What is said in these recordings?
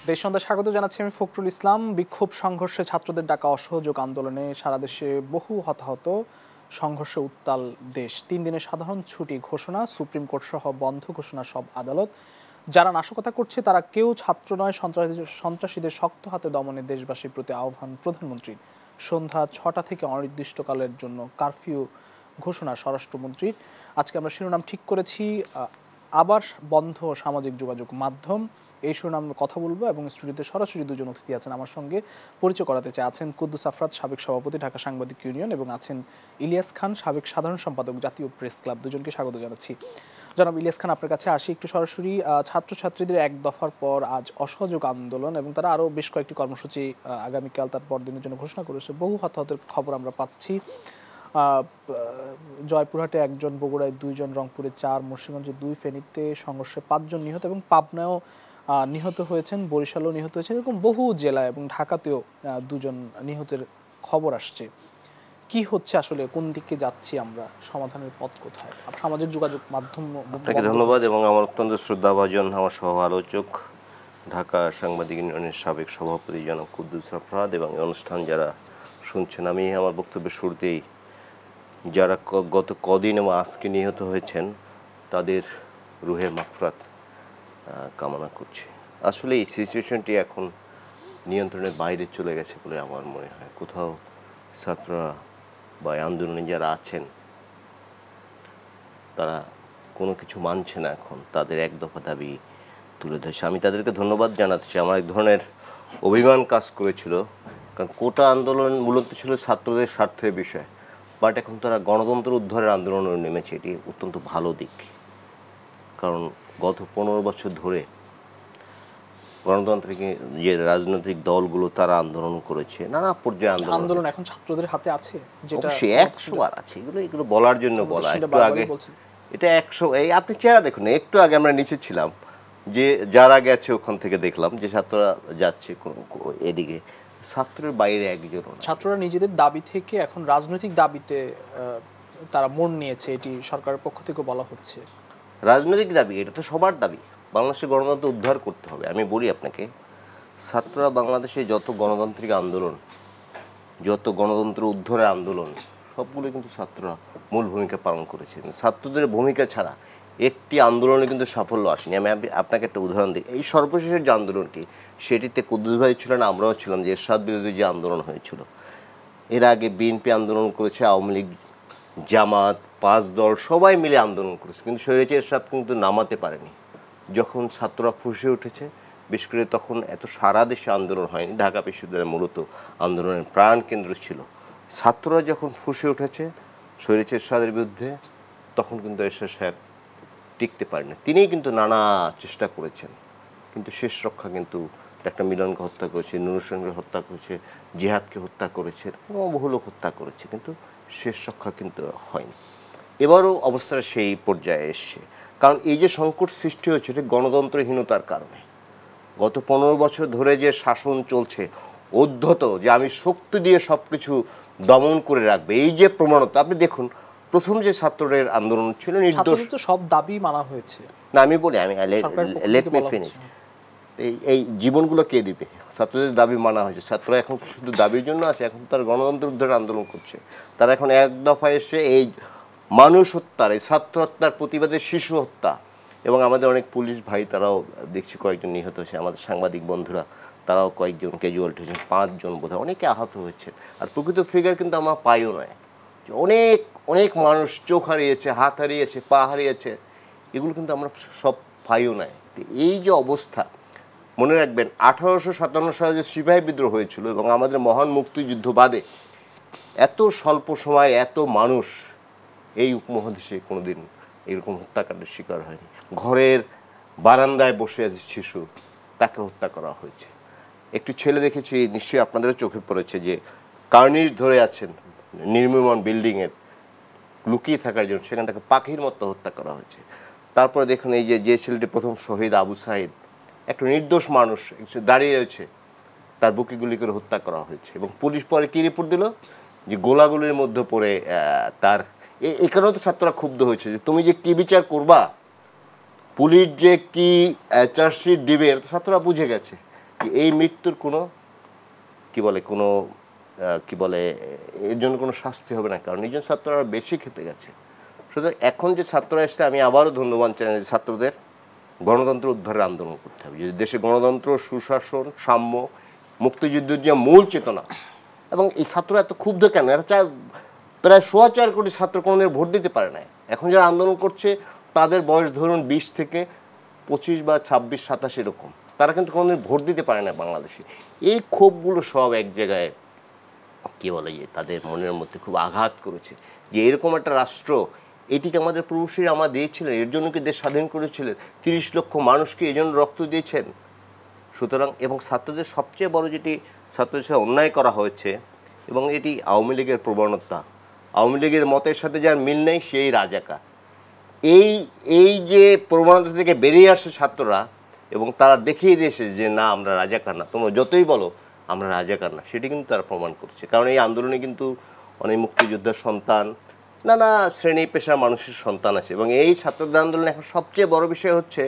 দেশ সন্ধ্যা স্বাগত জানাচ্ছি আমি ফখরুল ইসলাম। বিক্ষোভ সংঘর্ষে ছাত্রদের ডাকা অসহযোগ আন্দোলনে সারা দেশে বহু হতাহত, সংঘর্ষে উত্তাল দেশ। 3 দিনের সাধারণ ছুটি ঘোষণা, সুপ্রিম কোর্ট সহ বন্ধ ঘোষণা সব আদালত। যারা নাশকতা করছে তারা কেউ ছাত্র নয়, সন্ত্রাসীদের শক্ত হাতে দমনে দেশবাসীর প্রতি আহ্বান প্রধানমন্ত্রীর। সন্ধ্যা 6টা থেকে অনির্দিষ্টকালের জন্য কারফিউ ঘোষণা স্বরাষ্ট্রমন্ত্রীর। আজকে আমরা শিরোনাম ঠিক করেছি আবার বন্ধ সামাজিক যোগাযোগ মাধ্যম। এই শিরোনাম কথা বলবো এবং স্টুডিওতে সরাসরি দুজন অতিথি আছেন আমার সঙ্গে। পরিচয় করাতে চাই, আছেন কুদ্দুস আফরাদ, সাবেক সভাপতি ঢাকা সাংবাদিক ইউনিয়ন, এবং আছেন ইলিয়াস খান, সাবেক সাধারণ সম্পাদক জাতীয় প্রেস ক্লাব। দুজনকে স্বাগত জানাচ্ছি। জনাব ইলিয়াস খান, আপনার কাছে আসি একটু সরাসরি। ছাত্রছাত্রীদের এক দফার পর আজ অসহযোগ আন্দোলন এবং তারা আরও বেশ কয়েকটি কর্মসূচি আগামীকাল তার পরদিনের জন্য ঘোষণা করেছে। বহু হতাহতের খবর আমরা পাচ্ছি। জয়পুরহাটে 1 জন, বগুড়ায় 2 জন, রংপুরে 4, মুন্সিগঞ্জে 2, ফেনীতে সংঘর্ষে 5 জন নিহত এবং পাবনায়ও নিহত হয়েছেন, বরিশালেও নিহত হয়েছেন, এরকম বহু জেলায় এবং ঢাকাতেও 2 জন নিহতের খবর আসছে। কি হচ্ছে আসলে, কোন দিকে যাচ্ছি আমরা, সমাধানের পথ কোথায়? সামাজিক যোগাযোগ মাধ্যম। আপনাকে ধন্যবাদ এবং আমার অত্যন্ত শ্রদ্ধাভাজন আমার সহ আলোচক ঢাকা সাংবাদিক ইউনিয়নের সাবেক সভাপতি জনাব কুদ্দুস আফরাদ এবং এই অনুষ্ঠান যারা শুনছেন। আমি আমার বক্তব্যের শুরুতেই যারা গত কদিন এবং আজকে নিহত হয়েছেন তাদের রুহের মাগফিরাত কামনা করছি। আসলে এই সিচুয়েশনটি এখন নিয়ন্ত্রণের বাইরে চলে গেছে বলে আমার মনে হয়। কোথাও ছাত্ররা বা আন্দোলনে যারা আছেন তারা কোনো কিছু মানছে না, এখন তাদের এক দফা দাবি তুলে ধরছে। আমি তাদেরকে ধন্যবাদ জানাচ্ছি। আমার এক ধরনের অভিমান কাজ করেছিল, কারণ কোটা আন্দোলন মূলত ছিল ছাত্রদের স্বার্থের বিষয়, বাট এখন তারা গণতন্ত্র উদ্ধারের আন্দোলনে নেমেছে। এটি অত্যন্ত ভালো দিক, কারণ গত 15 বছর ধরে গণতান্ত্রিক যে রাজনৈতিক দলগুলো তারা আন্দোলন করেছে, নানা পর্যায়ে আন্দোলন এখন ছাত্রদের হাতে আছে, যেটা 100 বার আছে। এগুলো বলার জন্য বলা। একটু আগে এটা 100, এই আপনি চেহারা দেখুন, একটু আগে আমরা নিচে ছিলাম, যে যারা গেছে ওখান থেকে দেখলাম যে ছাত্ররা যাচ্ছে এদিকে, ছাত্রের বাইরে একজন। ছাত্ররা নিজেদের দাবি থেকে এখন রাজনৈতিক দাবিতে তারা মোড় নিয়েছে, এটি সরকারের পক্ষ থেকে বলা হচ্ছে। রাজনৈতিক দাবি, এটা তো সবার দাবি। বাংলাদেশের গণতন্ত্র উদ্ধার করতে হবে। আমি বলি আপনাকে, ছাত্ররা বাংলাদেশে যত গণতান্ত্রিক আন্দোলন, যত গণতন্ত্র উদ্ধারের আন্দোলন, সবগুলো কিন্তু ছাত্ররা মূল ভূমিকা পালন করেছে। ছাত্রদের ভূমিকা ছাড়া একটি আন্দোলনে কিন্তু সাফল্য আসেনি। আমি আপনাকে একটা উদাহরণ দিই। এই সর্বশেষের যে আন্দোলনটি, সেটিতে কুদ্দুস ভাই ছিলেন, আমরাও ছিলাম, যে এরশাদ বিরোধী যে আন্দোলন হয়েছিল। এর আগে বিএনপি আন্দোলন করেছে, আওয়ামী লীগ, জামাত, 5 দল সবাই মিলে আন্দোলন করেছে, কিন্তু স্বৈরাচারী এরশাদ কিন্তু নামাতে পারেনি। যখন ছাত্ররা ফুঁসে উঠেছে, বিশেষ করে তখন এত সারা দেশে আন্দোলন হয়নি, ঢাকা বিশ্ববিদ্যালয় মূলত আন্দোলনের প্রাণ কেন্দ্র ছিল। ছাত্ররা যখন ফুঁসে উঠেছে স্বৈরাচারী এরশাদের বিরুদ্ধে, তখন কিন্তু এরশাদ সাহেব টিকতে পারেনি। তিনিই কিন্তু নানা চেষ্টা করেছেন, কিন্তু শেষ রক্ষা কিন্তু একটা মিলনকে হত্যা করেছে, নুরুল হোসেনকে হত্যা করেছে, জিহাদকে হত্যা করেছে, বহু লোক হত্যা করেছে, কিন্তু শেষ রক্ষা কিন্তু হয়নি। এবারও অবস্থাটা সেই পর্যায়ে এসছে, কারণ এই যে সংকট সৃষ্টি হয়েছে এটা গণতন্ত্রহীনতার কারণে। গত 15 বছর ধরে যে শাসন চলছে উদ্ধত, যে আমি শক্তি দিয়ে সব কিছু দমন করে রাখবে, এই যে প্রমাণতা আপনি দেখুন। প্রথম যে ছাত্রদের আন্দোলন ছিল, নির্দোষ সব দাবি মানা হয়েছে না। আমি বলি, আমি লেট মি ফিনিশ। এই জীবনগুলো কে দিবে? ছাত্রদের দাবি মানা হয়েছে। ছাত্ররা এখন শুধু দাবির জন্য আছে, এখন তার গণতন্ত্র উদ্ধারের আন্দোলন করছে। তারা এখন এক দফায় এসে এই মানুষ হত্যার, এই ছাত্র হত্যার প্রতিবাদে শিশু হত্যা, এবং আমাদের অনেক পুলিশ ভাই তারাও দেখছি কয়েকজন নিহত হয়েছে, আমাদের সাংবাদিক বন্ধুরা তারাও কয়েকজন ক্যাজুয়ালিটি হয়েছেন, 5 জন বোধহয়, অনেকে আহত হয়েছে। আর প্রকৃত ফিগার কিন্তু আমরা পাইও নয়। অনেক অনেক মানুষ চোখ হারিয়েছে, হাত হারিয়েছে, পা হারিয়েছে, এগুলো কিন্তু আমরা সব পাইও নাই। এই যে অবস্থা, মনে রাখবেন 1857 সালে যে সিপাহী বিদ্রোহ হয়েছিল এবং আমাদের মহান মুক্তিযুদ্ধ বাদে এত স্বল্প সময় এত মানুষ এই উপমহাদেশে কোনোদিন এরকম হত্যাকাণ্ডের শিকার হয়নি। ঘরের বারান্দায় বসে আছে শিশু, তাকে হত্যা করা হয়েছে। একটি ছেলে দেখেছি, নিশ্চয়ই আপনাদেরও চোখে পড়েছে, যে কার্নিশ ধরে আছেন নির্মীয়মান বিল্ডিংয়ের, লুকিয়ে থাকার জন্য সেখানে তাকে পাখির মতো হত্যা করা হয়েছে। তারপরে দেখুন এই যে ছেলেটি প্রথম শহীদ আবু সাইদ, একটা নির্দোষ মানুষ দাঁড়িয়ে রয়েছে, তার বুকে গুলি করে হত্যা করা হয়েছে। এবং পুলিশ পরে কি রিপোর্ট দিল, যে গোলাগুলির মধ্যে পড়ে তার, এখানেও তো ছাত্ররা ক্ষুব্ধ হয়েছে যে তুমি যে কি বিচার করবা, পুলিশ যে কি চার্জশিট দিবে, ছাত্ররা বুঝে গেছে এই মৃত্যুর কোনো কোনো এর জন্য কোনো শাস্তি হবে না, কারণ একজন ছাত্ররা বেশি খেপে গেছে। সুতরাং এখন যে ছাত্ররা এসছে, আমি আবারও ধন্যবাদ জানাই ছাত্রদের। গণতন্ত্র উদ্ধারের আন্দোলন করতে হবে। যদি দেশে গণতন্ত্র, সুশাসন, সাম্য, মুক্তিযুদ্ধের যে মূল চেতনা, এবং এই ছাত্ররা এত ক্ষুব্ধ কেন? এরা চায়, প্রায় 4.25 কোটি ছাত্র কোনোদিন ভোট দিতে পারে না। এখন যারা আন্দোলন করছে তাদের বয়স ধরুন 20 থেকে 25 বা 26, 27 এরকম। তারা কিন্তু কোনোদিন ভোট দিতে পারে না বাংলাদেশে। এই ক্ষোভগুলো সব এক জায়গায় তাদের মনের মধ্যে খুব আঘাত করেছে যে এরকম একটা রাষ্ট্র, এটিকে আমাদের পূর্বসূরীরা আমরা দিয়েছিলেন, এর জন্য কি দেশ স্বাধীন করেছিলেন, 30 লক্ষ মানুষকে এই জন্য রক্ত দিয়েছেন। সুতরাং এবং ছাত্রদের সবচেয়ে বড় যেটি ছাত্রদের সাথে অন্যায় করা হয়েছে, এবং এটি আওয়ামী লীগের প্রবণতা, আওয়ামী লীগের মতের সাথে যার মিল নেই সেই রাজাকার। এই যে প্রবণতা থেকে বেরিয়ে আসছে ছাত্ররা, এবং তারা দেখিয়ে দিয়েছে যে না, আমরা রাজাকার না, তোমরা যতই বলো আমরা রাজাকার না, সেটি কিন্তু তারা প্রমাণ করছে। কারণ এই আন্দোলনে কিন্তু অনেক মুক্তিযোদ্ধার সন্তান, নানা শ্রেণী পেশার মানুষের সন্তান আছে, এবং এই ছাত্রদের আন্দোলনে এখন সবচেয়ে বড় বিষয় হচ্ছে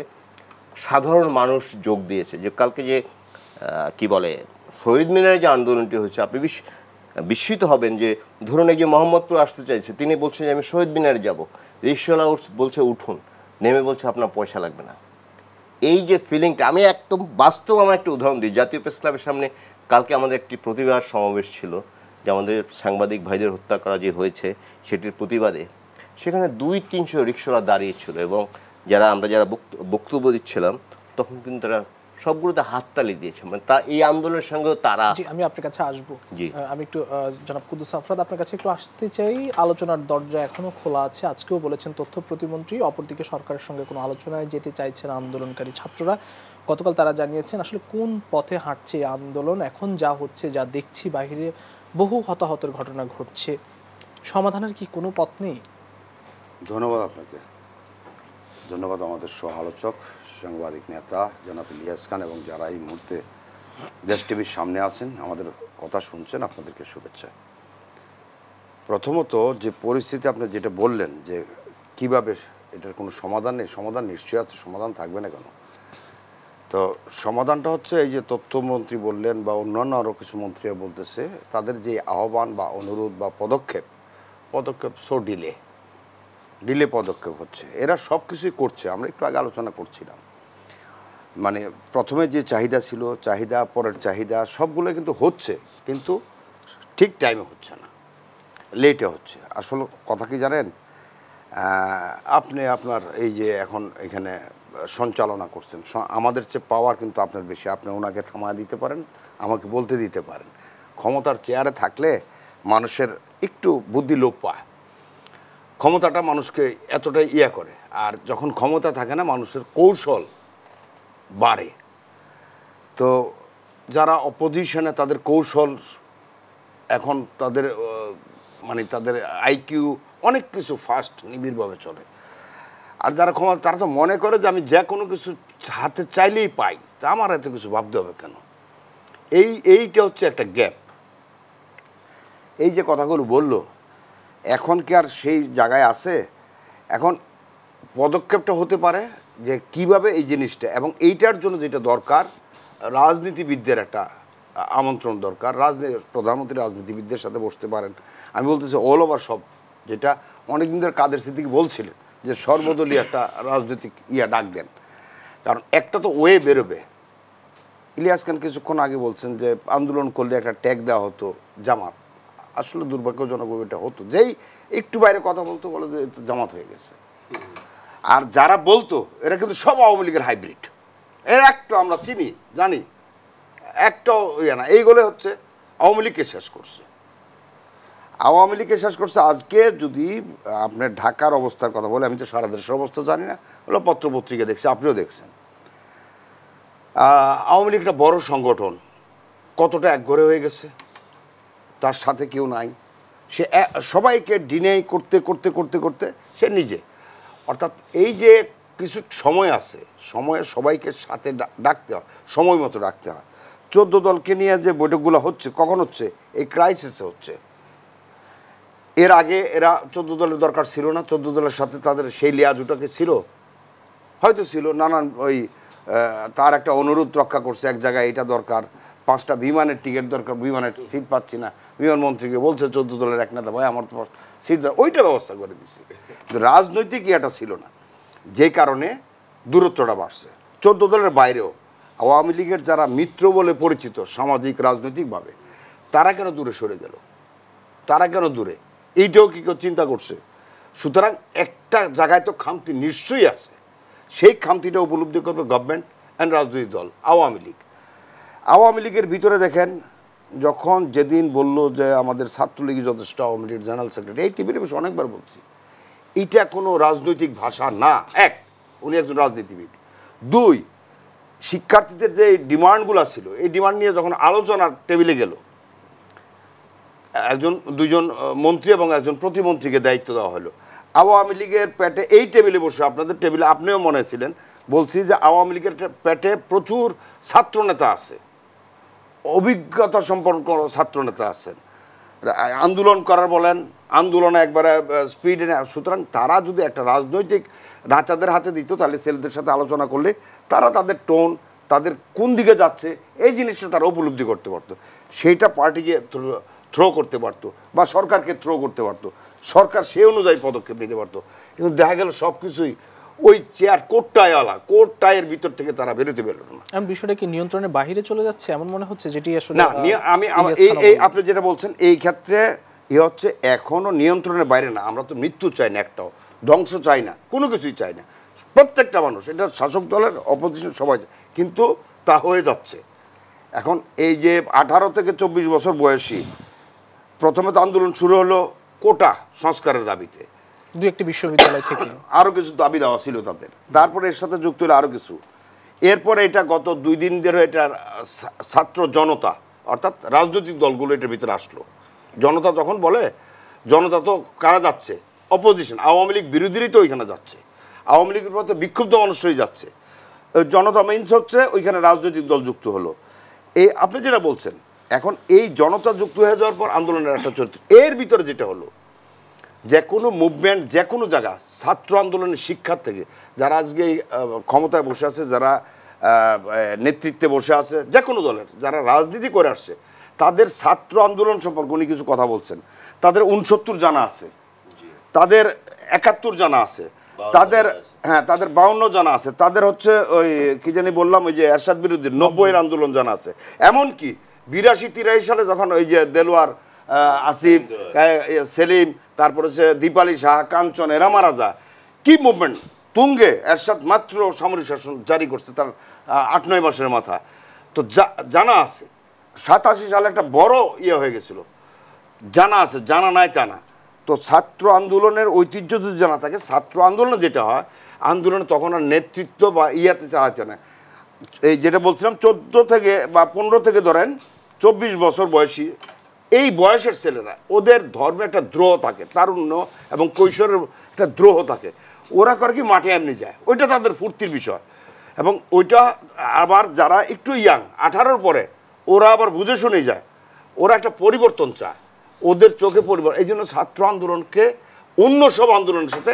সাধারণ মানুষ যোগ দিয়েছে। যে কালকে যে শহীদ মিনারে যে আন্দোলনটি হয়েছে, আপনি বিস্মিত হবেন যে ধরুন একজন মোহাম্মদপুর আসতে চাইছে, তিনি বলছেন যে আমি শহীদ মিনারে যাব, রিক্সাওয়ালা বলছে উঠুন, নেমে বলছে আপনার পয়সা লাগবে না। এই যে ফিলিংটা, আমি একদম বাস্তব আমার একটা উদাহরণ দিই। জাতীয় প্রেস ক্লাবের সামনে কালকে আমাদের একটি প্রতিবাদ সমাবেশ ছিল, যে আমাদের সাংবাদিক ভাইদের হত্যা করা যে হয়েছে সেটির প্রতিবাদে। সেখানে 200-300 রিক্সাওয়ালা দাঁড়িয়েছিল, এবং যারা বক্তব্য দিচ্ছিলাম তখন কিন্তু তারা সবগুলোতে হাততালি দিয়েছে। মানে এই আন্দোলনের সঙ্গে তারা। আমি আপনার কাছে আসবো। আমি একটু জনাব কুদ্দুস আফরাদ, আপনার কাছে একটু আসতে চাই। আলোচনার দরজা এখনো খোলা আছে। আজকেও বলেছেন তথ্য প্রতিমন্ত্রী, অপরদিকে সরকারের সঙ্গে কোনো আলোচনায় যেতে চাইছেন আন্দোলনকারী ছাত্ররা। গতকাল তারা জানিয়েছেন আসলে কোন পথে হাঁটছে এই আন্দোলন। এখন যা হচ্ছে, যা দেখছি বাহিরে বহু হতাহতের ঘটনা ঘটছে, সমাধানের কি কোনো পথ নেই? ধন্যবাদ আপনাকে, ধন্যবাদ আমাদের সহ আলোচক সাংবাদিক নেতা জনাব ইলিয়াস খান, এবং যারা এই মুহূর্তে দেশ টিভির সামনে আছেন আমাদের কথা শুনছেন, আপনাদেরকে শুভেচ্ছা। প্রথমত যে পরিস্থিতি আপনি যেটা বললেন যে কিভাবে এটার কোনো সমাধান নেই, সমাধান নিশ্চয়ই আছে, সমাধান থাকবে না কেন? তো সমাধানটা হচ্ছে এই যে তথ্যমন্ত্রী বললেন বা অন্যান্য আরও কিছু মন্ত্রীরা বলতেছে, তাদের যে আহ্বান বা অনুরোধ বা পদক্ষেপ সো ডিলে পদক্ষেপ হচ্ছে। এরা সব কিছুই করছে, আমরা একটু আগে আলোচনা করছিলাম। মানে প্রথমে যে চাহিদা ছিল, চাহিদা পরের চাহিদা সবগুলো কিন্তু হচ্ছে, কিন্তু ঠিক টাইমে হচ্ছে না, লেটে হচ্ছে। আসলে কথা কি জানেন, আপনি আপনার এই যে এখন এখানে সঞ্চালনা করছেন, আমাদের চেয়ে পাওয়ার কিন্তু আপনার বেশি। আপনি ওনাকে থামায় দিতে পারেন, আমাকে বলতে দিতে পারেন। ক্ষমতার চেয়ারে থাকলে মানুষের একটু বুদ্ধি লোপ পায়, ক্ষমতাটা মানুষকে এতটাই করে। আর যখন ক্ষমতা থাকে না, মানুষের কৌশল বাড়ে। তো যারা অপোজিশনে, তাদের কৌশল এখন তাদের তাদের আইকিউ অনেক কিছু ফাস্ট নিবিড়ভাবে চলে। আর যারা ক্ষমতা, তারা তো মনে করে যে আমি যে কোনো কিছু হাতে চাইলেই পাই, তা আমার এত কিছু ভাবতে হবে কেন? এইটা হচ্ছে একটা গ্যাপ। এই যে কথাগুলো বললো, এখন কি আর সেই জায়গায় আছে? এখন পদক্ষেপটা হতে পারে যে কিভাবে এই জিনিসটা, এবং এইটার জন্য যেটা দরকার, রাজনীতিবিদদের একটা আমন্ত্রণ দরকার। প্রধানমন্ত্রী রাজনীতিবিদদের সাথে বসতে পারেন। আমি বলতেছি অল ওভার সব, যেটা অনেকদিন ধরে কাদের সিদ্দিকী বলছিলেন যে সর্বদলীয় একটা রাজনৈতিক ডাক দেন, কারণ একটা তো ওয়ে বেরোবে। ইলিয়াস খান কিছুক্ষণ আগে বলছেন যে আন্দোলন করলে একটা ট্যাগ দেওয়া হতো জামাত। আসলে দুর্ভাগ্যজনক এটা হতো, যেই একটু বাইরে কথা বলতো বলে যে জামাত হয়ে গেছে। আর যারা বলতো এরা কিন্তু সব আওয়ামী লীগের হাইব্রিড। এর একটা আমরা চিনি, জানি, একটাও না। এইগুলো হচ্ছে আওয়ামী লীগকে শেষ করছে, আওয়ামী লীগকে শেষ করছে। আজকে যদি আপনার ঢাকার অবস্থার কথা বলে, আমি তো সারা দেশের অবস্থা জানি না, হলো পত্রপত্রিকা দেখছি, আপনিও দেখছেন। আওয়ামী লীগ একটা বড় সংগঠন, কতটা একঘরে হয়ে গেছে, তার সাথে কেউ নাই। সে সবাইকে ডিনাই করতে করতে করতে করতে সে নিজে, অর্থাৎ এই যে কিছু সময় আছে, সময়ে সবাইকে সাথে ডাকতে হয়, সময় মতো ডাকতে হয়। 14 দলকে নিয়ে যে বৈঠকগুলো হচ্ছে, কখন হচ্ছে? এই ক্রাইসিসে হচ্ছে। এর আগে এরা 14 দলের দরকার ছিল না। 14 দলের সাথে তাদের সেই লিয়াজুটাকে ছিল, হয়তো ছিল, নানান ওই তার একটা অনুরোধ রক্ষা করছে, এক জায়গায় এটা দরকার, 5টা বিমানের টিকিট দরকার, বিমানের সিট পাচ্ছি না, বিমান মন্ত্রীকে বলছে 14 দলের এক নেতা, ভাই আমার তো সিট ওইটা ব্যবস্থা করে দিচ্ছে। কিন্তু রাজনৈতিক ইয়েটা ছিল না, যে কারণে দূরত্বটা বাড়ছে। 14 দলের বাইরেও আওয়ামী লীগের যারা মিত্র বলে পরিচিত সামাজিক রাজনৈতিকভাবে, তারা কেন দূরে সরে গেল, তারা কেন দূরে, এইটাও কি কেউ চিন্তা করছে? সুতরাং একটা জায়গায় তো খামতি নিশ্চয়ই আছে, সেই খামতিটা উপলব্ধি করবে গভর্নমেন্ট অ্যান্ড রাজনৈতিক দল আওয়ামী লীগ। আওয়ামী লীগের ভিতরে দেখেন, যখন যেদিন বলল যে আমাদের ছাত্রলীগই যথেষ্ট, আওয়ামী লীগের জেনারেল সেক্রেটারি, এই টিভির বিষয়ে অনেকবার বলছি, এইটা কোনো রাজনৈতিক ভাষা না। এক, উনি একজন রাজনীতিবিদ। 2, শিক্ষার্থীদের যে ডিমান্ডগুলো ছিল, এই ডিমান্ড নিয়ে যখন আলোচনার টেবিলে গেল, দুজন মন্ত্রী এবং একজন প্রতিমন্ত্রীকে দায়িত্ব দেওয়া হলো। আওয়ামী লীগের পেটে, এই টেবিলে বসে, আপনাদের টেবিলে আপনিও মনে ছিলেন, বলছি যে আওয়ামী লীগের পেটে প্রচুর ছাত্রনেতা আছে, অভিজ্ঞতা সম্পন্ন ছাত্রনেতা আছেন, আন্দোলন করার বলেন, আন্দোলনে একবারে স্পিডে। সুতরাং তারা যদি একটা রাজনৈতিক নেতাদের হাতে দিত, তাহলে ছেলেদের সাথে আলোচনা করলে তারা তাদের টোন, তাদের কোন দিকে যাচ্ছে, এই জিনিসটা তারা উপলব্ধি করতে পারতো, সেইটা পার্টিকে থ্রো করতে পারতো বা সরকারকে থ্রো করতে পারতো, সরকার সেই অনুযায়ী পদক্ষেপ নিতে পারতো। কিন্তু দেখা গেল সব কিছুই ওই চেয়ার কোট টাইয়ের ভিতর থেকে তারা বেরোতে বেরোলো না। বিষয়টা কি নিয়ন্ত্রণের বাইরে চলে যাচ্ছে এমন মনে হচ্ছে? যেটি আসলে না, আমি এই আপনি যেটা বলছেন, এই ক্ষেত্রে হচ্ছে এখনো নিয়ন্ত্রণের বাইরে না। আমরা তো মৃত্যু চাই না, একটাও ধ্বংস চাই না, কোনো কিছুই চাই না, প্রত্যেকটা মানুষ, এটা শাসক দলের অপোজিশন সবাই, কিন্তু তা হয়ে যাচ্ছে। এখন এই যে 18 থেকে 24 বছর বয়সী, প্রথমে তো আন্দোলন শুরু হলো কোটা সংস্কারের দাবিতে, 2-1টি বিশ্ববিদ্যালয় থেকে আরও কিছু দাবি দেওয়া ছিল তাদের, তারপরে এর সাথে যুক্ত হলো আরও কিছু। এরপরে এটা গত 2 দিন ধরে এটার ছাত্র জনতা, অর্থাৎ রাজনৈতিক দলগুলো এটার ভিতরে আসলো। জনতা যখন বলে, জনতা তো কারা যাচ্ছে? অপোজিশন, আওয়ামী লীগ বিরোধীরাই তো ওইখানে যাচ্ছে, আওয়ামী লীগের পথে বিক্ষুব্ধ মানুষরাই যাচ্ছে। জনতা মিন্স হচ্ছে ওইখানে রাজনৈতিক দল যুক্ত হলো। এই আপনি যেটা বলছেন, এখন এই জনতা যুক্ত হয়ে যাওয়ার পর আন্দোলনের একটা চরিত্র, এর ভিতরে যেটা হলো, যে কোনো মুভমেন্ট, যে কোনো জায়গা, ছাত্র আন্দোলনের শিক্ষার থেকে যারা আজকে ক্ষমতায় বসে আছে, যারা নেতৃত্বে বসে আছে, যে কোনো দলের যারা রাজনীতি করে আসছে, তাদের ছাত্র আন্দোলন সম্পর্কে উনি কিছু কথা বলছেন। তাদের 69 জানা আছে, তাদের 71 জানা আছে, তাদের তাদের 52 জানা আছে, তাদের হচ্ছে ওই কি জানি বললাম, ওই যে এরশাদ বিরোধী 90-এর আন্দোলন জানা আছে। এমনকি 82-83 সালে যখন ওই যে দেলোয়ার, আসিফ, সেলিম, তারপর হচ্ছে দীপালি শাহ, কাঞ্চন, এরা মারা যায়, কি মুভমেন্ট তুঙ্গে, এরশাদ মাত্র সামরিক শাসন জারি করছে তার 8-9 মাসের মাথা। তো জানা আছে 87 সালে একটা বড় ইয়ে হয়ে গেছিল, জানা আছে, জানা নাই তা না। তো ছাত্র আন্দোলনের ঐতিহ্য যদি জানা থাকে, ছাত্র আন্দোলনে যেটা হয়, আন্দোলনে তখন আর নেতৃত্ব বা ইয়াতে চালাতে না। এই যেটা বলছিলাম, 14 থেকে বা 15 থেকে ধরেন 24 বছর বয়সী এই বয়সের ছেলেরা, ওদের ধর্মে একটা দ্রোহ থাকে, তারুণ্য এবং কৈশোরের একটা দ্রোহ থাকে। ওরা করে কি, মাঠে এমনি যায়, ওইটা তাদের ফুর্তির বিষয়। এবং ওইটা আবার যারা একটু ইয়াং, 18-র পরে, ওরা আবার বুঝে শুনে যায়, ওরা একটা পরিবর্তন চায়, ওদের চোখে পরিবর্তন। এই জন্য ছাত্র আন্দোলনকে অন্য সব আন্দোলনের সাথে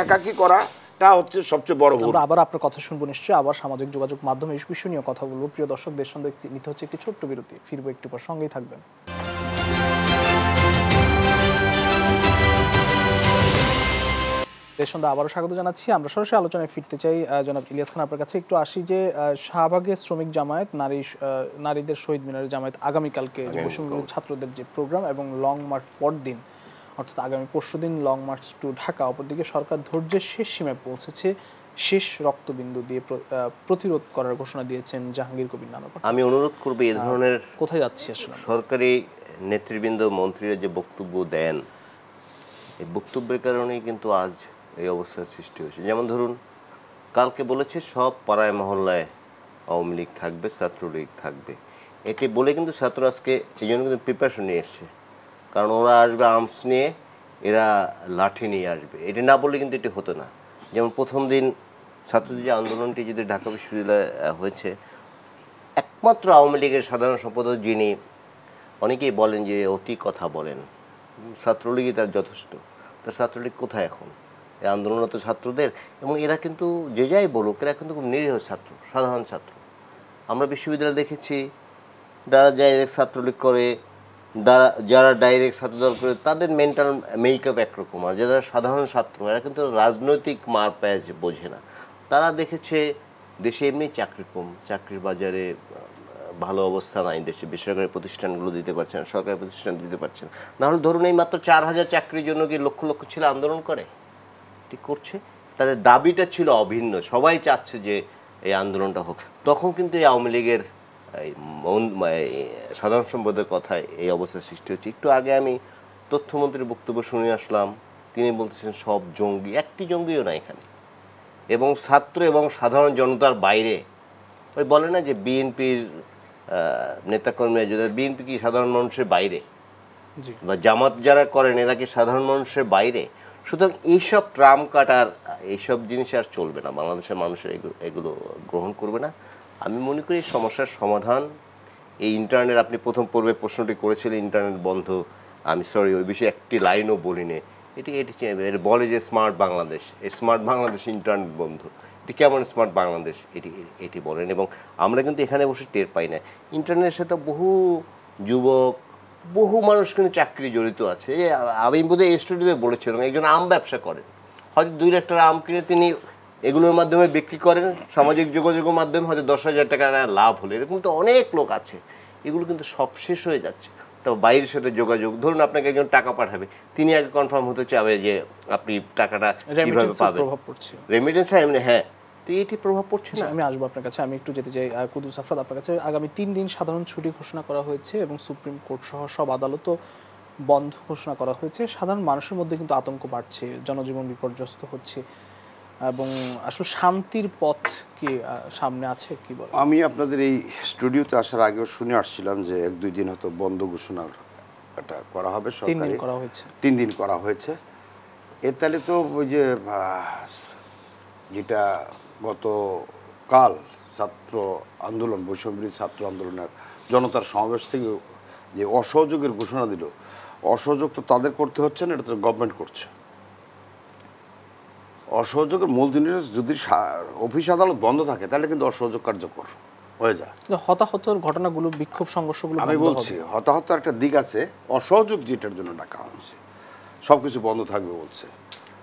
একাকী করাটা হচ্ছে সবচেয়ে বড় ভুল। আমরা আবার আপনার কথা শুনবো নিশ্চয়ই, আবার সামাজিক যোগাযোগ মাধ্যমে এই বিষয় নিয়ে কথা বলবো। প্রিয় দর্শকদের সঙ্গে নিতে হচ্ছে একটি ছোট্ট বিরতি, ফিরবো একটু পর, সঙ্গেই থাকবেন। এর সঙ্গে আবারও স্বাগত জানাচ্ছি। আমরা সরাসরি আলোচনায় ফিরতে চাই। জনাব ইলিয়াস খান, আপনার কাছে একটু আসি যে শাহবাগের শ্রমিক জামায়াত, নারীদের শহীদ মিনারের জামায়াত আগামীকালকে যে বৈষম্যবিরোধী ছাত্রদের যে প্রোগ্রাম এবং লং মার্চ পরদিন, অর্থাৎ আগামী পরশুদিন লং মার্চ টু ঢাকা। অপরদিকে সরকার ধৈর্যের শেষ সীমায় পৌঁছেছে, শেষ রক্তবিন্দু দিয়ে প্রতিরোধ করার ঘোষণা দিয়েছেন জাহাঙ্গীর কবির নানক। আমি অনুরোধ করব, এই ধরনের কোথায় যাচ্ছি আসলে সরকারি নেতৃবৃন্দ, মন্ত্রীরা যে বক্তব্য দেন, এই বক্তব্যের কারণেই কিন্তু আজ এই অবস্থার সৃষ্টি হয়েছে। যেমন ধরুন, কালকে বলেছে সব পাড়ায় মহল্লায় আওয়ামী লীগ থাকবে, ছাত্রলীগ থাকবে, এটি বলে কিন্তু ছাত্র আজকে এই জন্য কিন্তু প্রিপারেশন নিয়ে এসছে, কারণ ওরা আসবে আর্মস নিয়ে, এরা লাঠি নিয়ে আসবে। এটি না বললে কিন্তু এটি হতো না। যেমন প্রথম দিন ছাত্রদের যে আন্দোলনটি যদি ঢাকা বিশ্ববিদ্যালয়ে হয়েছে, একমাত্র আওয়ামী লীগের সাধারণ সম্পাদক, যিনি অনেকেই বলেন যে অতি কথা বলেন, ছাত্রলীগই তার যথেষ্ট, তার ছাত্রলীগ কোথায় এখন? এই আন্দোলনরত ছাত্রদের, এবং এরা কিন্তু যে যাই বলুক এরা কিন্তু খুব নিরীহ ছাত্র, সাধারণ ছাত্র। আমরা বিশ্ববিদ্যালয়ে দেখেছি যারা ডাইরেক্ট ছাত্রলীগ করে, যারা ডাইরেক্ট ছাত্রদল করে, তাদের মেন্টাল মেকআপ একরকম, আর যারা সাধারণ ছাত্র এরা কিন্তু রাজনৈতিক মার প্যাচ বোঝে না। তারা দেখেছে দেশে এমনি চাকরি কম, চাকরির বাজারে ভালো অবস্থা নাই, দেশে বেসরকারি প্রতিষ্ঠানগুলো দিতে পারছে না, সরকারি প্রতিষ্ঠান দিতে পারছে না। নাহলে ধরুন এই মাত্র 4000 চাকরির জন্য কি লক্ষ লক্ষ ছেলে আন্দোলন করে? ঠিক করছে। তাদের দাবিটা ছিল অভিন্ন, সবাই চাচ্ছে যে এই আন্দোলনটা হোক। তখন কিন্তু এই আওয়ামী লীগের সাধারণ সম্পাদকের কথায় এই অবস্থার সৃষ্টি হচ্ছে। একটু আগে আমি তথ্যমন্ত্রীর বক্তব্য শুনে আসলাম, তিনি বলতেছেন সব জঙ্গি, একটি জঙ্গিও না এখানে, এবং ছাত্র এবং সাধারণ জনতার বাইরে। ওই বলে না যে বিএনপির নেতাকর্মীরা যদি, বিএনপি কি সাধারণ মানুষের বাইরে? বা জামাত যারা করেন এরা কি সাধারণ মানুষের বাইরে? সুতরাং এইসব ট্রাম কাটার এইসব জিনিস আর চলবে না, বাংলাদেশের মানুষের এগুলো গ্রহণ করবে না। আমি মনে করি এই সমস্যার সমাধান এই ইন্টারনেট, আপনি প্রথম পর্বে প্রশ্নটি করেছিলেন ইন্টারনেট বন্ধ, আমি সরি ওই বিষয়ে একটি লাইনও বলিনি। এটি বলে যে স্মার্ট বাংলাদেশ, এই স্মার্ট বাংলাদেশ ইন্টারনেট বন্ধ, এটি কেমন স্মার্ট বাংলাদেশ এটি বলেন। এবং আমরা কিন্তু এখানে বসে টের পাই না, ইন্টারনেটের সাথে বহু যুবক, বহু মানুষ কিন্তু চাকরি জড়িত আছে। আমি বোধহয় এই স্টুডিওতে বলেছিলাম, একজন আম ব্যবসা করেন, হয়তো 2 লাখ টাকা আম কিনে তিনি এগুলোর মাধ্যমে বিক্রি করেন, সামাজিক যোগাযোগের মাধ্যমে হয়তো 10,000 টাকা লাভ হলো। এরকম তো অনেক লোক আছে, এগুলো কিন্তু সব শেষ হয়ে যাচ্ছে। তবে বাইরের সাথে যোগাযোগ, ধরুন আপনাকে একজন টাকা পাঠাবে, তিনি আগে কনফার্ম হতে চাবে যে আপনি টাকাটা কিভাবে পাবেন, রেমিটেন্স। হ্যাঁ, তো এটি প্রভাব পড়ছে না। আমি আসবো আপনার কাছে, আমি একটু যেতে চাই কুদ্দুস আফরাদ আপনার কাছে। আগামী 3 দিন সাধারণ ছুটি ঘোষণা করা হয়েছে এবং সুপ্রিম কোর্ট সহ সব আদালতও বন্ধ ঘোষণা করা হয়েছে। সাধারণ মানুষের মধ্যে কিন্তু আতঙ্ক বাড়ছে, জনজীবন বিপর্যস্ত হচ্ছে, এবং আসলে শান্তির পথ কি সামনে আছে, কি বলে? আমি আপনাদের এই স্টুডিওতে আসার আগেও শুনে আসছিলাম যে 1-2 দিন হয়তো বন্ধ ঘোষণা এটা করা হবে, 3 দিন করা হয়েছে। 3 দিন করা হয়েছে। এর তাহলে তো ওই যে যেটা গতকাল ছাত্র আন্দোলন, বৈষম্যবিরোধী ছাত্র আন্দোলনের জনতার সমাবেশ থেকে যে অসহযোগের ঘোষণা দিল, অসহযোগ তো তাদের করতে হচ্ছে না, এটা তো গভর্নমেন্ট করছে। অসহযোগের মূল জিনিস, যদি অফিস আদালত বন্ধ থাকে তাহলে কিন্তু অসহযোগ কার্যকর হয়ে যায়। হতাহতর ঘটনাগুলো, বিক্ষোভ সংঘর্ষগুলো, আমি বলছি হতাহত একটা দিক আছে, অসহযোগ যেটার জন্য ডাকা হয়েছে সব কিছু বন্ধ থাকবে বলছে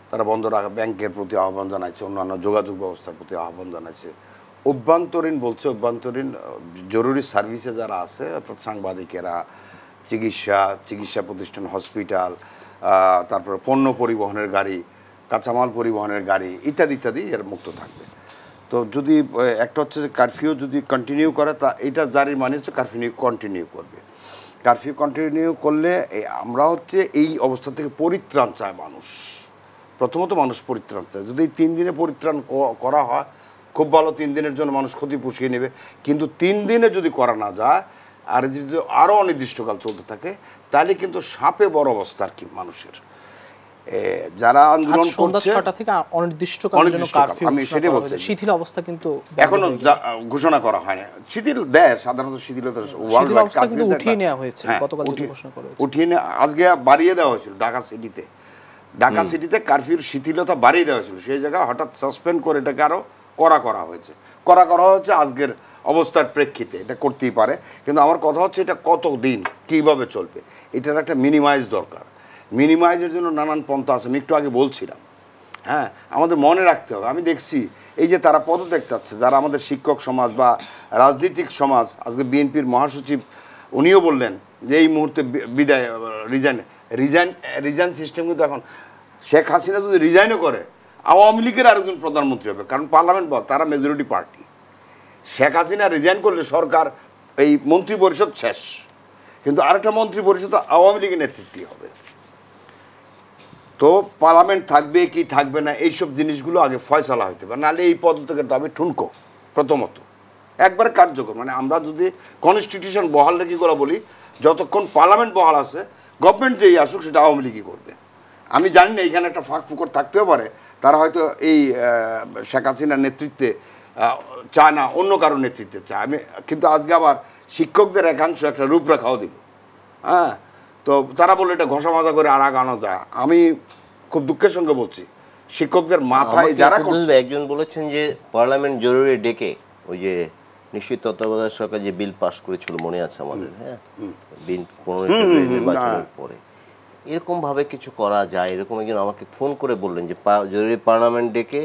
তারা, বন্ধ রাখা, ব্যাংকের প্রতি আহ্বান জানাইছে, অন্যান্য যোগাযোগ ব্যবস্থার প্রতি আহ্বান জানাইছে। অভ্যন্তরীণ বলছে, অভ্যন্তরীণ জরুরি সার্ভিসে যারা আছে, অর্থাৎ সাংবাদিকেরা, চিকিৎসা প্রতিষ্ঠান, হসপিটাল, তারপরে পণ্য পরিবহনের গাড়ি, কাঁচামাল পরিবহনের গাড়ি ইত্যাদি ইত্যাদি এর মুক্ত থাকবে। তো যদি একটা হচ্ছে যে কারফিউ যদি কন্টিনিউ করে, তা এটা জারির মানে হচ্ছে কারফিউ কন্টিনিউ করবে। কারফিউ কন্টিনিউ করলে আমরা হচ্ছে এই অবস্থা থেকে পরিত্রাণ চায় মানুষ, প্রথমত মানুষ পরিত্রাণ চায়। যদি 3 দিনে পরিত্রাণ করা হয় খুব ভালো, 3 দিনের জন্য মানুষ ক্ষতি পুষিয়ে নেবে। কিন্তু 3 দিনে যদি করা না যায়, আর যদি আরও অনির্দিষ্টকাল চলতে থাকে, তাহলে কিন্তু সাপে বড় অবস্থা আর কি মানুষের। যারা আন্দোলন করছে থেকে অনির্দিষ্টকালের জন্য কারফিউ, আমি সেটাই বলছি, শিথিল অবস্থা কিন্তু এখনো ঘোষণা করা হয়নি। শিথিল দেয় সাধারণত, শিথিলতা ওয়ার্ল্ড ওয়াইড কারফিউ উঠিয়ে নেওয়া হয়েছে, গতকাল ঘোষণা করা হয়েছে, উঠিয়ে আজকে বাড়িয়ে দেওয়া হয়েছিল ঢাকা সিটিতে কারফিউর শিথিলতা বাড়িয়ে দেওয়া হয়েছিল, সেই জায়গায় হঠাৎ সাসপেন্ড করে এটাকে আরো করা হয়েছে আজকের অবস্থার প্রেক্ষিতে। এটা করতেই পারে, কিন্তু আমার কথা হচ্ছে এটা কতদিন কিভাবে চলবে, এটার একটা মিনিমাইজ দরকার। মিনিমাইজের জন্য নানান পন্থা আছে, আমি একটু আগে বলছিলাম। হ্যাঁ, আমাদের মনে রাখতে হবে, আমি দেখছি এই যে তারা পদত্যাগ চাচ্ছে, যারা আমাদের শিক্ষক সমাজ বা রাজনৈতিক সমাজ, আজকে বিএনপির মহাসচিব উনিও বললেন যে এই মুহূর্তে বিদায়, রিজাইন সিস্টেম কিন্তু এখন শেখ হাসিনা যদি রিজাইনও করে, আওয়ামী লীগের আরেকজন প্রধানমন্ত্রী হবে, কারণ পার্লামেন্ট তারা majority party. Sheikh Hasina resign করলে সরকার, এই মন্ত্রী পরিষদ শেষ, কিন্তু আরেকটা মন্ত্রী পরিষদ আওয়ামী লীগের নেতৃত্বে হবে। তো পার্লামেন্ট থাকবে কি থাকবে না, এইসব জিনিসগুলো আগে ফয়সালা হইতে পারে, নাহলে এই পদত্যাগের দাবি ঠুনকো প্রথমত একবার কার্যকর। মানে আমরা যদি কনস্টিটিউশন বহাল রেখে করে বলি, যতক্ষণ পার্লামেন্ট বহাল আছে, গভর্নমেন্ট যেই আসুক সেটা আওয়ামী লীগই করবে। আমি জানি না এখানে একটা ফাঁক ফুকর থাকতেও পারে, তারা হয়তো এই শেখ হাসিনার নেতৃত্বে চায় না, অন্য কারোর নেতৃত্বে চায়। কিন্তু আজকে আবার শিক্ষকদের একাংশ একটা রূপরেখাও দিল। হ্যাঁ, তো তারা বললো এটা ঘষা মাজা করে আর আগানো যায়। আমি খুব দুঃখের সঙ্গে বলছি, শিক্ষকদের মাথায় যারা করছে। একজন বলেছেন যে পার্লামেন্ট জরুরি ডেকে ওই যে নিশ্চিত তত্ত্বাবধায়ক সরকার যে বিল পাস করেছিল মনে আছে আমাদের, হ্যাঁ, বিল 15 ফেব্রুয়ারি নির্বাচনের পরে এরকম ভাবে কিছু করা যায়, এরকম একজন আমাকে ফোন করে বললেন যে জরুরি পার্লামেন্ট ডেকে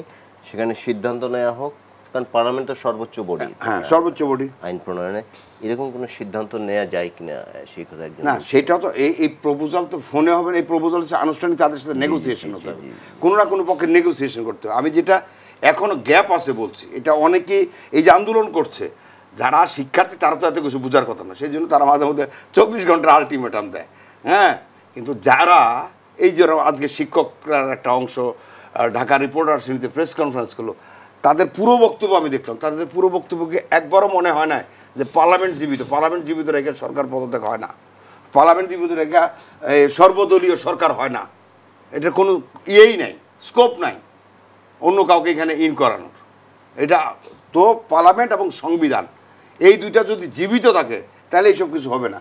সেখানে সিদ্ধান্ত নেওয়া হোক, কারণ পার্লামেন্ট তো সর্বোচ্চ বডি, হ্যাঁ সর্বোচ্চ বডি আইন প্রণয়নে, এরকম কোনো সিদ্ধান্ত নেওয়া যায় কিনা সেই কথা একজন। না সেটা তো এই প্রপোজাল তো ফোনে হবে না, এই প্রপোজাল হচ্ছে আনুষ্ঠানিক, তাদের সাথে নেগোসিয়েশন হতে হবে, কোনো না কোনো পক্ষে নেগোসিয়েশন করতে হবে। আমি যেটা এখনো গ্যাপ আছে বলছি, এটা অনেকেই এই যে আন্দোলন করছে যারা শিক্ষার্থী তারা তো এত কিছু বোঝার কথা না, সেই জন্য তারা মাঝে মধ্যে 24 ঘন্টার আলটিমেটাম দেয়, হ্যাঁ, কিন্তু যারা এই যে আজকে শিক্ষকরা একটা অংশ ঢাকা রিপোর্টার সমিতি প্রেস কনফারেন্স করলো, তাদের পুরো বক্তব্য আমি দেখলাম, তাদের পুরো বক্তব্যকে একবারও মনে হয় না যে পার্লামেন্ট জীবিত রেখে সরকার পদত্যাগ হয় না, পার্লামেন্ট জীবিত রেখে সর্বদলীয় সরকার হয় না, এটার কোনো ইয়েই নাই, স্কোপ নাই অন্য কাউকে এখানে ইন করানোর। এটা তো পার্লামেন্ট এবং সংবিধান এই দুইটা যদি জীবিত থাকে তাহলে এইসব কিছু হবে না।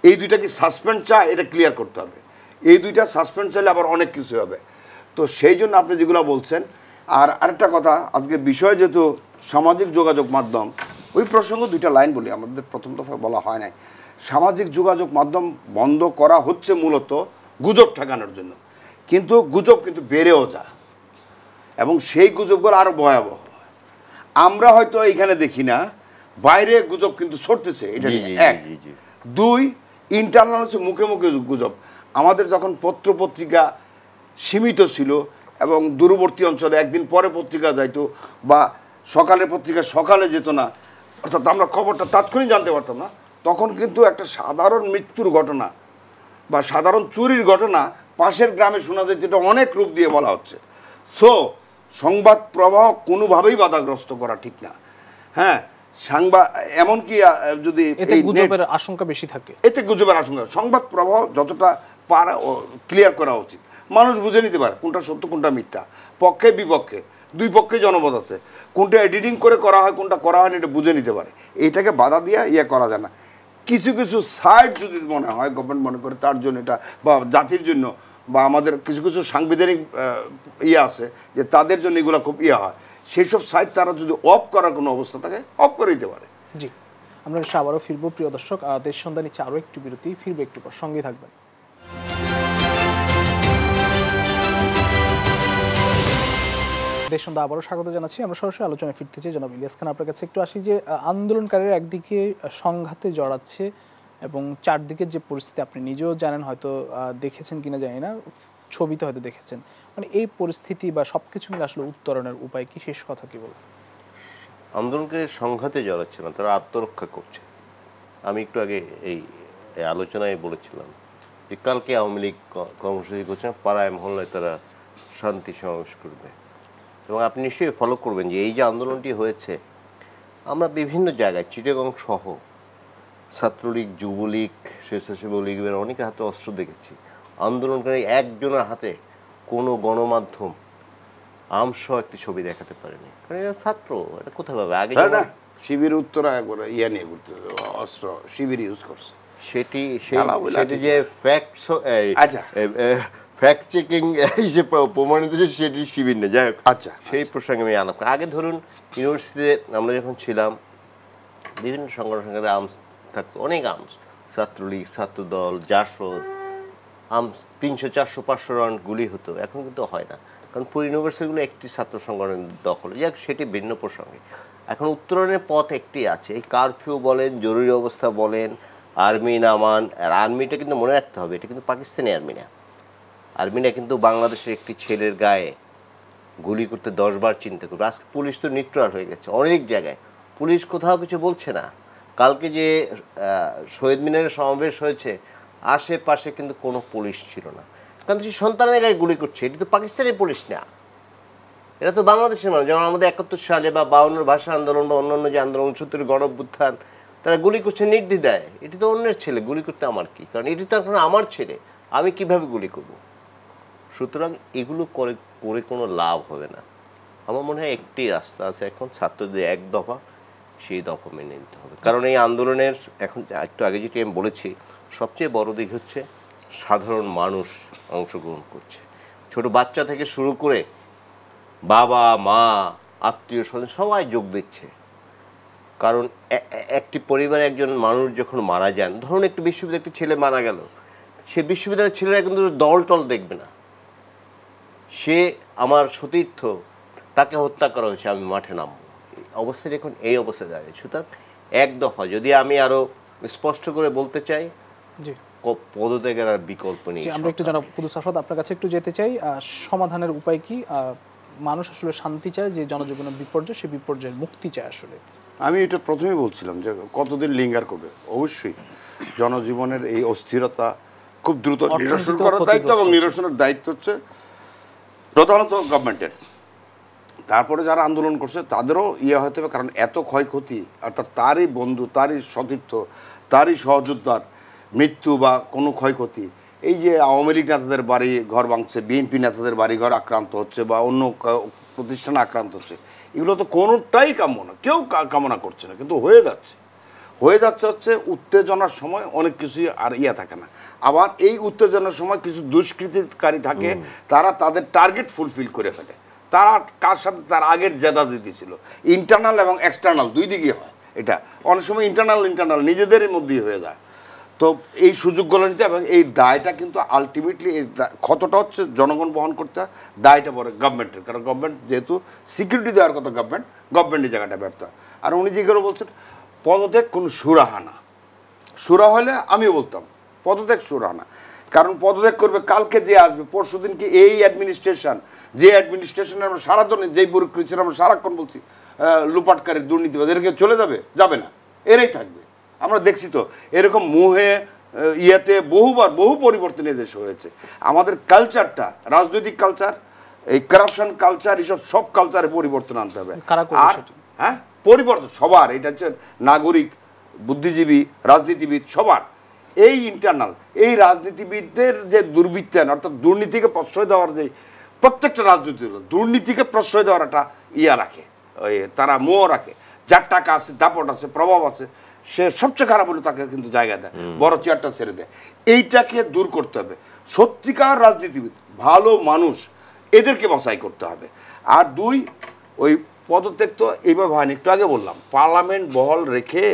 এই দুইটা কি সাসপেন্ড চায়, এটা ক্লিয়ার করতে হবে। এই দুইটা সাসপেন্ড চাইলে আবার অনেক কিছু হবে। তো সেই জন্য আপনি যেগুলো বলছেন, আর আরেকটা কথা, আজকে বিষয় যেহেতু সামাজিক যোগাযোগ মাধ্যম, ওই প্রসঙ্গ দুইটা লাইন বলি, আমাদের প্রথম দফায় বলা হয় নাই। সামাজিক যোগাযোগ মাধ্যম বন্ধ করা হচ্ছে মূলত গুজব ঠেকানোর জন্য, কিন্তু গুজব কিন্তু বেড়েও যায় এবং সেই গুজবগুলো আরও ভয়াবহ। আমরা হয়তো এখানে দেখি না, বাইরে গুজব কিন্তু ছড়তেছে, এটা এক। দুই, ইন্টারনাল হচ্ছে মুখে মুখে গুজব। আমাদের যখন পত্রিকা সীমিত ছিল এবং দূরবর্তী অঞ্চলে একদিন পরে পত্রিকা যাইতো, বা সকালের পত্রিকা সকালে যেত না, অর্থাৎ আমরা খবরটা তাৎক্ষণিক জানতে পারতাম না, তখন কিন্তু একটা সাধারণ মৃত্যুর ঘটনা বা সাধারণ চুরির ঘটনা পাশের গ্রামে শোনা যায়, যেটা অনেক রূপ দিয়ে বলা হচ্ছে। সো সংবাদ প্রবাহ কোনোভাবেই বাধাগ্রস্ত করা ঠিক না, হ্যাঁ, এমনকি যদি গুজবের আশঙ্কা বেশি থাকে, এতে গুজবের আশঙ্কা, সংবাদ প্রবাহ যতটা পারা ক্লিয়ার করা উচিত, মানুষ বুঝে নিতে পারে কোনটা সত্য কোনটা মিথ্যা, পক্ষে বিপক্ষে দুই পক্ষে জনমত আছে, কোনটা এডিটিং করে করা হয় কোনটা করা হয় না এটা বুঝে নিতে পারে। এইটাকে বাধা দিয়ে করা যায় না। কিছু কিছু সাইড যদি মনে হয় গভর্নমেন্ট মনে করে তার জন্য এটা, বা জাতির জন্য, বা আমাদের কিছু কিছু সাংবিধানিক আছে যে তাদের জন্য এগুলো খুব হয়, সেই সব সাইট তারা যদি অফ করার কোনো অবস্থা থাকে অফ করে দিতে পারে। জি, আমরা আবারও ফিরবো প্রিয় দর্শক, দেশ সন্ধ্যা নিচ্ছে আরও একটু বিরতি, ফিরবো একটু পর, সঙ্গেই থাকবেন। দেশ সন্ধ্যা আবারও স্বাগত জানাচ্ছি। আমরা সরাসরি আলোচনায় ফিরতে চাই। জনাব ইলিয়াস খান, আপনার কাছে একটু আসি যে আন্দোলনকারীরা একদিকে সংঘাতে জড়াচ্ছে এবং চারদিকে যে পরিস্থিতি আপনি নিজেও জানেন, হয়তো দেখেছেন কিনা জানি না, ছবিতে হয়তো দেখেছেন, মানে এই পরিস্থিতি বা সবকিছু মিলে আসলে উত্তরণের উপায় কি, শেষ কথা কি বলবো? আন্দোলনকারী সংঘাতে জড়াচ্ছে না, তারা আত্মরক্ষা করছে। আমি একটু আগে এই আলোচনায় বলেছিলাম যে কালকে আওয়ামী লীগ কর্মসূচি করছে, পাড়ায় মহল্লায় তারা শান্তি সমাবেশ করবে, এবং আপনি নিশ্চয়ই ফলো করবেন যে এই যে আন্দোলনটি হয়েছে, আমরা বিভিন্ন জায়গায় চিটাগং সহ ছাত্রলীগ, যুবলীগ, স্বেচ্ছাসেবক লীগের অনেকের হাতে অস্ত্র দেখেছি। আন্দোলনকারী একজনের হাতে কোনো গণমাধ্যম আমসহ একটি ছবি দেখাতে পারেনি, কারণ এরা ছাত্র, এটা কোথায় পাবে? আগে শিবির উত্তরা একবার নিয়ে ঘুরতে অস্ত্র শিবির ইউজ করছে, সেটি যে ফ্যাক্ট চেকিং হিসেবে প্রমাণিত সেটি শিবির নেই। যাই হোক, আচ্ছা, সেই প্রসঙ্গে আমি আলাপ করি। আগে ধরুন ইউনিভার্সিটিতে আমরা যখন ছিলাম, বিভিন্ন সংগঠনের আর্মস থাকতো, অনেক আর্মস, ছাত্রলীগ, ছাত্রদল, জাসদ, আর্মস 300, 400, 500 রাউন্ড গুলি হতো। এখন কিন্তু হয় না, কারণ পুরো ইউনিভার্সিটিগুলো একটি ছাত্র সংগঠন দখল। যাক, সেটি ভিন্ন প্রসঙ্গে। এখন উত্তরণের পথ একটি আছে, এই কারফিউ বলেন, জরুরি অবস্থা বলেন, আর্মি নামান। আর আর্মিটা কিন্তু মনে রাখতে হবে, এটা কিন্তু পাকিস্তানি আর্মি না। আর্মিরা কিন্তু বাংলাদেশের একটি ছেলের গায়ে গুলি করতে 10 বার চিন্তা করবে। আজকে পুলিশ তো নিউট্রাল হয়ে গেছে অনেক জায়গায়, পুলিশ কোথাও কিছু বলছে না। কালকে যে শহীদ মিনারের সমাবেশ হয়েছে, আশেপাশে কিন্তু কোনো পুলিশ ছিল না, কারণ সে সন্তানের গায়ে গুলি করছে। এটা তো পাকিস্তানি পুলিশ না, এটা তো বাংলাদেশের মানুষ। যেমন আমাদের 71 সালে বা 52 ভাষা আন্দোলন বা অন্যান্য যে আন্দোলন, 69 গণঅভ্যুত্থান, তারা গুলি করছে নির্দ্বিধায়। এটি তো অন্যের ছেলে, গুলি করতে আমার কি? কারণ এটি তো এখন আমার ছেলে, আমি কিভাবে গুলি করব? সুতরাং এগুলো করে কোনো লাভ হবে না। আমার মনে হয় একটি রাস্তা আছে এখন, ছাত্রদের এক দফা, সেই দফা মেনে নিতে হবে। কারণ এই আন্দোলনের এখন একটু আগে যেটি আমি বলেছি, সবচেয়ে বড় দিক হচ্ছে সাধারণ মানুষ অংশগ্রহণ করছে। ছোট বাচ্চা থেকে শুরু করে বাবা মা আত্মীয় স্বজন সবাই যোগ দিচ্ছে। কারণ একটি পরিবারে একজন মানুষ যখন মারা যান, ধরুন একটি বিশ্ববিদ্যালয়ের একটি ছেলে মারা গেল, সে বিশ্ববিদ্যালয়ের ছেলেরা কিন্তু দল টল দেখবে না, সে আমার সতীর্থ, তাকে হত্যা করা হয়েছে, আমি মাঠে নামবো। অবস্থায় এখন এই অবস্থায় দাঁড়িয়ে। সুতরাং এক দফা যদি আমি আরো স্পষ্ট করে বলতে চাই, জি পদত্যাগের আর বিকল্প নেই। আমরা একটু জনাব কুদ্দুস আসাদ আপনার কাছে একটু যেতে চাই, সমাধানের উপায় কি? মানুষ আসলে শান্তি চায়, যে জনজীবনের বিপর্যয়, সেই বিপর্যয়ের মুক্তি চায় আসলে। আমি এটা প্রথমেই বলছিলাম যে কতদিন লিঙ্গার করবে। অবশ্যই জনজীবনের এই অস্থিরতা খুব দ্রুত নিরসন করার দায়িত্ব, এবং নিরসনের দায়িত্ব হচ্ছে প্রধানত গভর্নমেন্টের। তারপরে যারা আন্দোলন করছে তাদেরও হতে হবে, কারণ এত ক্ষয়ক্ষতি, অর্থাৎ তারই বন্ধু, তারই সতীর্থ, তারই সহযোদ্ধার মৃত্যু বা কোনো ক্ষয়ক্ষতি, এই যে আওয়ামী লীগ নেতাদের বাড়ি ঘর ভাঙছে, বিএনপি নেতাদের বাড়ি ঘর আক্রান্ত হচ্ছে, বা অন্য প্রতিষ্ঠানে আক্রান্ত হচ্ছে, এগুলো তো কোনোটাই কাম্য না, কেউ কামনা করছে না, কিন্তু হয়ে যাচ্ছে হচ্ছে উত্তেজনার সময় অনেক কিছুই আর থাকে না। আবার এই উত্তেজনার সময় কিছু দুষ্কৃতিকারী থাকে, তারা তাদের টার্গেট ফুলফিল করে ফেলে। তারা কার সাথে তার আগের জেদাজেদি ছিল, ইন্টারনাল এবং এক্সটার্নাল দুই দিকেই হয়। এটা অনেক সময় ইন্টারনাল নিজেদের মধ্যেই হয়ে যায়। তো এই সুযোগগুলো নিতে, এবং এই দায়টা কিন্তু আলটিমেটলি এই ক্ষতটা হচ্ছে জনগণ বহন করতে হয়, দায়টা পড়ে গভর্নমেন্টের। কারণ গভর্নমেন্ট যেহেতু সিকিউরিটি দেওয়ার কথা, গভর্নমেন্টের জায়গাটা ব্যর্থ হয়। আর উনি যেগুলো বলছেন পদত্যাগ কোনো সুরাহা না, সুরা হলে আমিও বলতাম পদত্যাগ সুরাহা না। কারণ পদত্যাগ করবে কালকে যে আসবে, পরশু দিনকে এই অ্যাডমিনিস্ট্রেশন, যে অ্যাডমিনিস্ট্রেশনে আমরা সারাদিন যেই ব্যুরোক্রেসিরা আমরা সারাক্ষণ বলছি লুপাটকারী দুর্নীতিবাদ, এদেরকে চলে যাবে না, এরাই থাকবে। আমরা দেখছি তো এরকম মুহে বহু পরিবর্তন এদেশে হয়েছে। আমাদের কালচারটা, রাজনৈতিক কালচার, এই কারাপশন কালচার, এইসব সব কালচারে পরিবর্তন আনতে হবে। আর হ্যাঁ, পরিবর্তন সবার, এটা হচ্ছে নাগরিক, বুদ্ধিজীবী, রাজনীতিবিদ সবার। এই ইন্টারনাল এই রাজনীতিবিদদের যে দুর্বৃত্তায়ন, অর্থাৎ দুর্নীতিকে প্রশ্রয় দেওয়ার, যে প্রত্যেকটা রাজনীতি দুর্নীতিকে প্রশ্রয় দেওয়ার একটা রাখে, ওই তারা মোহ রাখে, যার টাকা আছে, দাপট আছে, প্রভাব আছে, সে সবচেয়ে খারাপ হলে তাকে কিন্তু জায়গা দেয়, বড় চেয়ারটা ছেড়ে দেয়। এইটাকে দূর করতে হবে। সত্যিকার রাজনীতিবিদ, ভালো মানুষ, এদেরকে বাছাই করতে হবে। আর দুই, ওই পদত্যাগ তো এইভাবে হয়নি, একটু আগে বললাম পার্লামেন্ট বহাল রেখে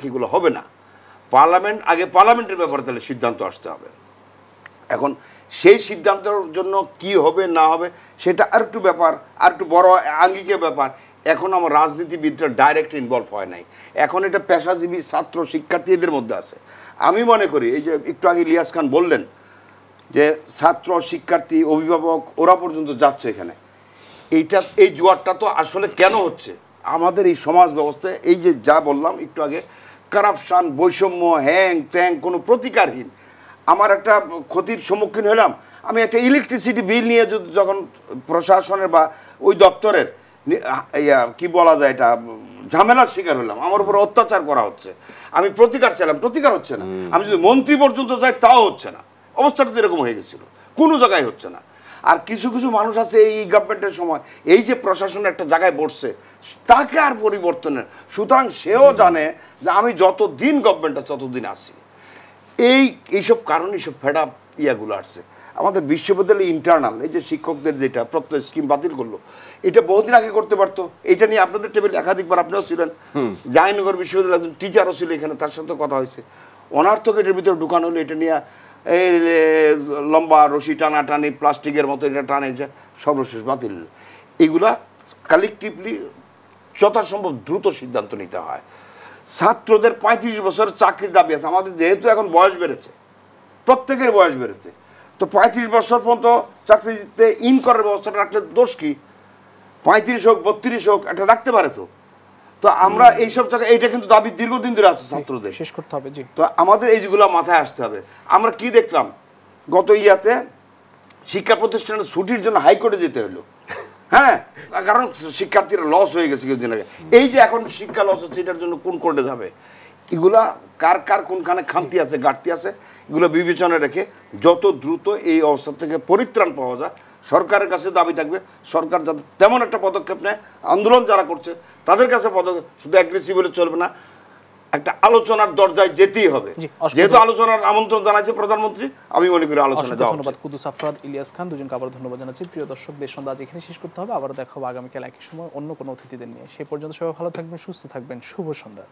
এগুলো হবে না। পার্লামেন্টের ব্যাপারে তাহলে সিদ্ধান্ত আসতে হবে। এখন সেই সিদ্ধান্তের জন্য কি হবে না হবে সেটা আর একটু ব্যাপার, আর একটু বড় আঙ্গিকের ব্যাপার। এখন আমার রাজনীতিবিদরা ডাইরেক্ট ইনভলভ হয় নাই, এখন এটা পেশাজীবী ছাত্র শিক্ষার্থী এদের মধ্যে আছে। আমি মনে করি এই যে একটু আগে ইলিয়াস খান বললেন যে ছাত্র শিক্ষার্থী অভিভাবক ওরা পর্যন্ত যাচ্ছে এখানে, এই জোয়ারটা তো আসলে কেন হচ্ছে আমাদের এই সমাজ ব্যবস্থায়, এই যে যা বললাম একটু আগে, কারাপশান, বৈষম্য, হ্যাং ত্যাং, কোনো প্রতিকারহীন। আমার একটা ক্ষতির সম্মুখীন হলাম, আমি একটা ইলেকট্রিসিটি বিল নিয়ে যখন প্রশাসনের বা ওই দপ্তরের কি বলা যায় এটা ঝামেলার শিকার হলাম, আমার উপর অত্যাচার করা হচ্ছে, আমি প্রতিকার চাইলাম, প্রতিকার হচ্ছে না। আমি যদি মন্ত্রী পর্যন্ত যাই তাও হচ্ছে না। অবস্থাটা তো এরকম হয়ে গেছিল, কোনো জায়গায় হচ্ছে না। আর কিছু মানুষ আছে এই গভর্নমেন্টের সময়, এই যে প্রশাসন একটা জায়গায় বসছে, তাকে আর পরিবর্তনের, সুতরাং সেও জানে যে আমি যতদিন গভর্নমেন্ট আছে ততদিন আসি। এইসব কারণে এইসব ফেড আপ ইয়াগুলো আসছে। আমাদের বিশ্ববিদ্যালয় ইন্টারনাল এই যে শিক্ষকদের যেটা প্রত্যয় স্কিম বাতিল করলো, এটা বহুদিন আগে করতে পারতো। এটা নিয়ে আপনাদের টেবিল একাধিকবার আপনিও ছিলেন, জাহাঙ্গীরনগর বিশ্ববিদ্যালয় একজন টিচারও ছিল এখানে, তার সাথে কথা হয়েছে। অনার্থক এটার ভিতরে ঢুকানো হলো, এটা নিয়ে এই লম্বা রশি টানাটানি প্লাস্টিকের মতো এটা টানে, যে সর্বশেষ বাতিল। এগুলা কালেকটিভলি যথাসম্ভব দ্রুত সিদ্ধান্ত নিতে হয়। ছাত্রদের 35 বছরের চাকরির দাবি আছে আমাদের, যেহেতু এখন বয়স বেড়েছে, প্রত্যেকের বয়স বেড়েছে, তো 35 বছর পর্যন্ত চাকরিতে ইন করার ব্যবস্থাটা রাখলে দোষ কি? 35 হোক 32 হোক এটা রাখতে পারে তো। তো আমরা এইসব জায়গায়, এইটা কিন্তু দাবি দীর্ঘদিন ধরে আছে ছাত্রদের, শেষ করতে হবে। জি, তো আমাদের এইগুলো মাথায় আসতে হবে। আমরা কি দেখলাম গত শিক্ষা প্রতিষ্ঠানে ছুটির জন্য হাইকোর্টে যেতে হলো, হ্যাঁ, কারণ শিক্ষার্থীরা লস হয়ে গেছে কিছুদিন আগে। এই যে এখন শিক্ষা লস হচ্ছে, এটার জন্য কোন কোর্টে যাবে? এগুলা কার কোনখানে খামতি আছে, ঘাটতি আছে, এগুলো বিবেচনায় রেখে যত দ্রুত এই অবস্থা থেকে পরিত্রাণ পাওয়া যায় সরকারের কাছে দাবি থাকবে। সরকার যাতে তেমন একটা পদক্ষেপ নেয়, আন্দোলন যারা করছে তাদের কাছে পদক্ষেপ, শুধু অ্যাগ্রেসিভ হলে চলবে না, একটা আলোচনার দরজায় যেতেই হবে। জি, অসংখ্য যেহেতু আলোচনার আমন্ত্রণ জানাইছে প্রধানমন্ত্রী, আমি মনে করি আলোচনা অসংখ্য যাওয়া ধন্যবাদ উচিত। কুদ্দুস আফরাদ, ইলিয়াস খান, দুজনকে আবার ধন্যবাদ জানাচ্ছি। প্রিয় দর্শক, দেশ সন্ধ্যা আজ এখানে শেষ করতে হবে, আবার দেখা হবে আগামীকাল একই সময় অন্য কোনো অতিথিদের নিয়ে। সেই পর্যন্ত সবাই ভালো থাকবেন, সুস্থ থাকবেন, শুভ সন্ধ্যা।